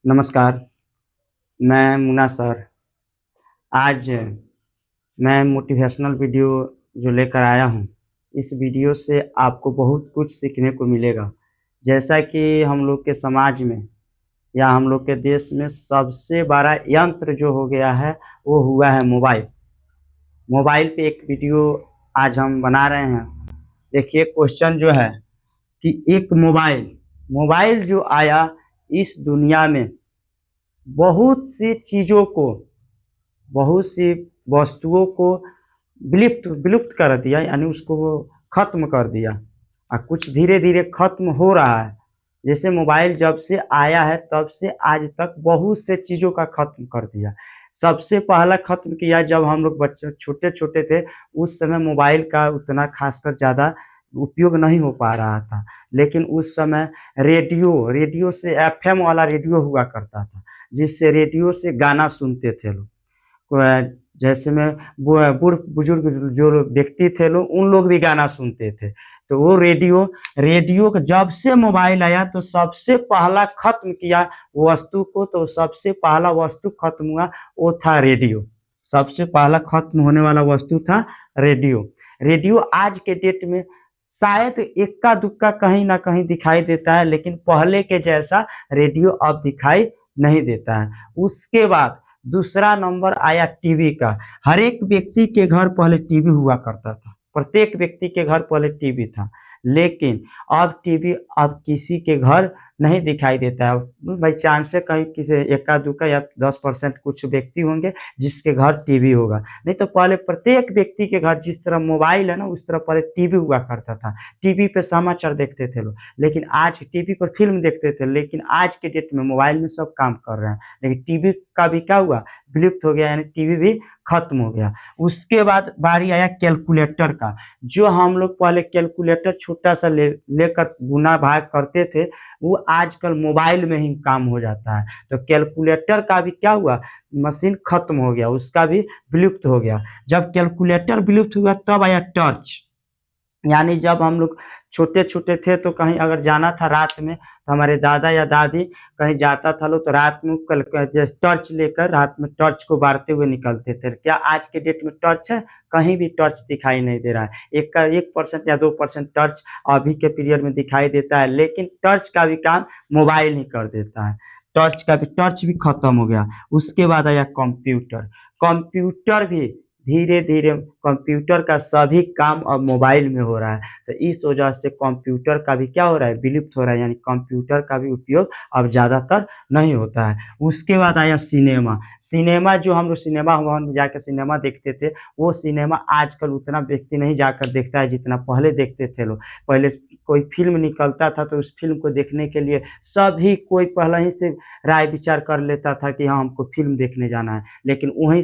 नमस्कार, मैं मुन्ना सर। आज मैं मोटिवेशनल वीडियो जो लेकर आया हूँ, इस वीडियो से आपको बहुत कुछ सीखने को मिलेगा। जैसा कि हम लोग के समाज में या हम लोग के देश में सबसे बड़ा यंत्र जो हो गया है, वो हुआ है मोबाइल। मोबाइल पे एक वीडियो आज हम बना रहे हैं। देखिए क्वेश्चन जो है कि एक मोबाइल मोबाइल जो आया इस दुनिया में बहुत सी चीज़ों को, बहुत सी वस्तुओं को विलुप्त विलुप्त कर दिया, यानी उसको वो ख़त्म कर दिया और कुछ धीरे धीरे ख़त्म हो रहा है। जैसे मोबाइल जब से आया है तब से आज तक बहुत से चीज़ों का ख़त्म कर दिया। सबसे पहला ख़त्म किया जब हम लोग बच्चे छोटे छोटे थे, उस समय मोबाइल का उतना खासकर ज़्यादा उपयोग नहीं हो पा रहा था। लेकिन उस समय रेडियो रेडियो से एफएम वाला रेडियो हुआ करता था, जिससे रेडियो से गाना सुनते थे लोग। जैसे में बूढ़ बुजुर्ग जो व्यक्ति थे लोग, उन लोग भी गाना सुनते थे। तो वो रेडियो रेडियो का जब से मोबाइल आया तो सबसे पहला खत्म किया वस्तु को, तो सबसे पहला वस्तु खत्म हुआ वो था रेडियो। सबसे पहला खत्म होने वाला वस्तु था रेडियो। रेडियो आज के डेट में शायद इक्का दुक्का कहीं ना कहीं दिखाई देता है, लेकिन पहले के जैसा रेडियो अब दिखाई नहीं देता है। उसके बाद दूसरा नंबर आया टीवी का। हर एक व्यक्ति के घर पहले टीवी हुआ करता था, प्रत्येक व्यक्ति के घर पहले टीवी था। लेकिन अब टीवी अब किसी के घर नहीं दिखाई देता है। बाई चांस से कहीं किसी इक्का दुक्का या 10% कुछ व्यक्ति होंगे जिसके घर टीवी होगा। नहीं तो पहले प्रत्येक व्यक्ति के घर जिस तरह मोबाइल है ना, उस तरह पहले टीवी हुआ करता था। टीवी पे समाचार देखते थे लोग, लेकिन आज टीवी पर फिल्म देखते थे। लेकिन आज के डेट में मोबाइल में सब काम कर रहे हैं, लेकिन टीवी का भी क्या हुआ, विलुप्त हो गया, यानी टीवी भी खत्म हो गया। उसके बाद बारी आया कैलकुलेटर का। जो हम लोग पहले कैलकुलेटर छोटा सा लेकर गुना भाग करते थे, वो आजकल मोबाइल में ही काम हो जाता है। तो कैलकुलेटर का भी क्या हुआ, मशीन खत्म हो गया, उसका भी विलुप्त हो गया। जब कैलकुलेटर विलुप्त हुआ तब आया टर्च। यानी जब हम लोग छोटे-छोटे थे तो कहीं अगर जाना था रात में, तो हमारे दादा या दादी कहीं जाता था लोग तो रात में कल क जैसे टॉर्च लेकर रात में टॉर्च को बारते हुए निकलते थे। क्या आज के डेट में टॉर्च है? कहीं भी टॉर्च दिखाई नहीं दे रहा है। 1% या 2% टॉर्च अभी के पीरियड में दिखाई देता है, लेकिन टॉर्च का भी काम मोबाइल ही कर देता है। टॉर्च भी खत्म हो गया। उसके बाद आया कंप्यूटर। कंप्यूटर भी धीरे-धीरे कंप्यूटर का सभी काम अब मोबाइल में हो रहा है। तो इस वजह से कंप्यूटर का भी क्या हो रहा है, विलुप्त हो रहा है, यानी कंप्यूटर का भी उपयोग अब ज़्यादातर नहीं होता है। उसके बाद आया सिनेमा। सिनेमा जो हम लोग सिनेमा हॉल में जाकर सिनेमा देखते थे, वो सिनेमा आजकल उतना व्यक्ति नहीं जाकर देखता है जितना पहले देखते थे लोग। पहले कोई फ़िल्म निकलता था तो उस फ़िल्म को देखने के लिए सभी कोई पहले ही से राय विचार कर लेता था कि हाँ, हमको फ़िल्म देखने जाना है। लेकिन वही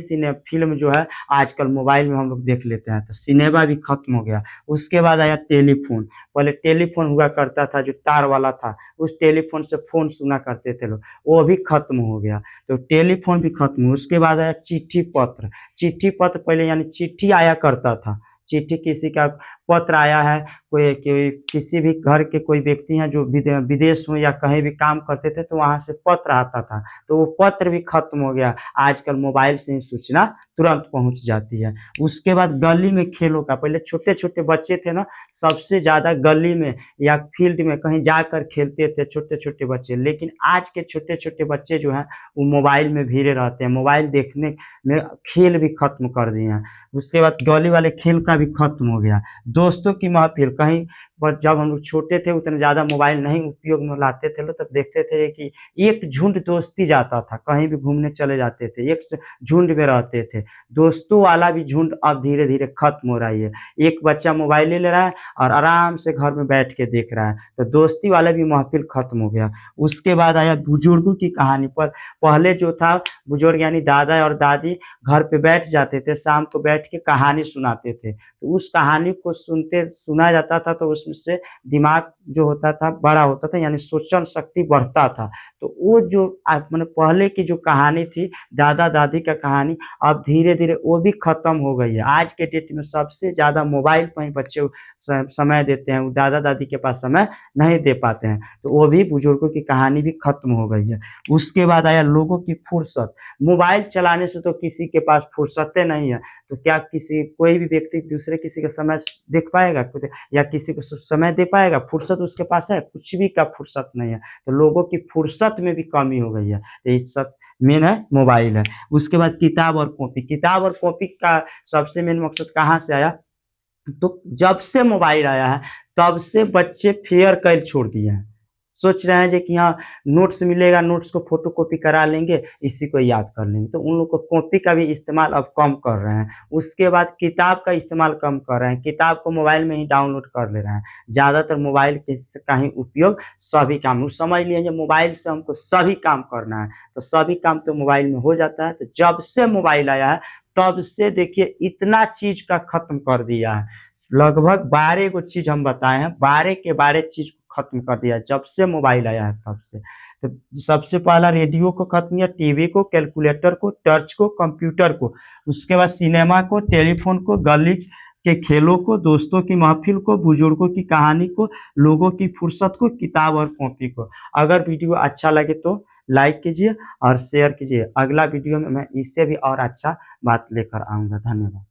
फ़िल्म जो है आजकल मोबाइल में हम लोग देख लेते हैं, तो सिनेमा भी खत्म हो गया। उसके बाद आया टेलीफ़ोन। पहले टेलीफ़ोन हुआ करता था जो तार वाला था, उस टेलीफ़ोन से फ़ोन सुना करते थे लोग, वो भी खत्म हो गया। तो टेलीफ़ोन भी खत्म हुआ। उसके बाद आया चिट्ठी-पत्र। चिट्ठी-पत्र पहले यानी चिट्ठी आया करता था। चिट्ठी किसी का पत्र आया है, कोई किसी भी घर के कोई व्यक्ति हैं जो विदेश में या कहीं भी काम करते थे, तो वहाँ से पत्र आता था, तो वो पत्र भी खत्म हो गया। आजकल मोबाइल से ही सूचना तुरंत पहुँच जाती है। उसके बाद गली में खेलों का, पहले छोटे-छोटे बच्चे थे ना, सबसे ज़्यादा गली में या फील्ड में कहीं जाकर खेलते थे छोटे-छोटे बच्चे। लेकिन आज के छोटे-छोटे बच्चे जो हैं, वो मोबाइल में घिरे रहते हैं, मोबाइल देखने में खेल भी खत्म कर दिए हैं। उसके बाद गली वाले खेल का भी खत्म हो गया। दोस्तों की महफ़िल कहीं पर जब हम लोग छोटे थे उतना ज़्यादा मोबाइल नहीं उपयोग में लाते थे लोग, तब देखते थे कि एक झुंड दोस्ती जाता था, कहीं भी घूमने चले जाते थे, एक झुंड में रहते थे। दोस्तों वाला भी झुंड अब धीरे-धीरे खत्म हो रही है। एक बच्चा मोबाइल ले ले रहा है और आराम से घर में बैठ के देख रहा है, तो दोस्ती वाला भी महफ़िल खत्म हो गया। उसके बाद आया बुजुर्गों की कहानी पर। पहले जो था बुजुर्ग यानी दादा और दादी घर पे बैठ जाते थे, शाम को बैठ के कहानी सुनाते थे। तो उस कहानी को सुना जाता था तो उसमें से दिमाग जो होता था बड़ा होता था, यानी सोचन शक्ति बढ़ता था। तो वो जो मैंने पहले की जो कहानी थी दादा दादी का कहानी, अब धीरे धीरे वो भी खत्म हो गई है। आज के डेट में सबसे ज़्यादा मोबाइल पर ही बच्चे समय देते हैं, वो दादा दादी के पास समय नहीं दे पाते हैं। तो वो भी बुजुर्गों की कहानी भी खत्म हो गई है। उसके बाद आया लोगों की फुर्सत। मोबाइल चलाने से तो किसी के पास फुर्सतें नहीं है, तो क्या किसी कोई भी व्यक्ति दूसरे किसी का समय देख पाएगा या किसी को समय दे पाएगा? फुर्सत उसके पास है? कुछ भी का फुर्सत नहीं है। तो लोगों की फुर्सत में भी कमी हो गई है। ये सब मेन है मोबाइल है। उसके बाद किताब और कॉपी। किताब और कॉपी का सबसे मेन मकसद कहाँ से आया? तो जब से मोबाइल आया है तब से बच्चे फेयर कैल छोड़ दिए हैं। सोच रहे हैं जो कि हाँ नोट्स मिलेगा, नोट्स को फोटोकॉपी करा लेंगे, इसी को याद कर लेंगे। तो उन लोग को कॉपी का भी इस्तेमाल अब कम कर रहे हैं। उसके बाद किताब का इस्तेमाल कम कर रहे हैं, किताब को मोबाइल में ही डाउनलोड कर ले रहे हैं। ज़्यादातर मोबाइल के का ही उपयोग सभी काम में, समझ लीजिए मोबाइल से हमको सभी काम करना है, तो सभी काम तो मोबाइल में हो जाता है। तो जब से मोबाइल आया है तब से देखिए इतना चीज़ का खत्म कर दिया है। लगभग 12 गो चीज़ हम बताए हैं, 12 के 12 चीज़ को खत्म कर दिया है जब से मोबाइल आया है तब से। तो सबसे पहला रेडियो को खत्म किया, टीवी को, कैलकुलेटर को, टर्च को, कंप्यूटर को, उसके बाद सिनेमा को, टेलीफोन को, गली के खेलों को, दोस्तों की महफिल को, बुजुर्गों की कहानी को, लोगों की फुर्सत को, किताब और कॉपी को। अगर वीडियो अच्छा लगे तो लाइक कीजिए और शेयर कीजिए। अगला वीडियो में मैं इससे भी और अच्छा बात लेकर आऊँगा। धन्यवाद।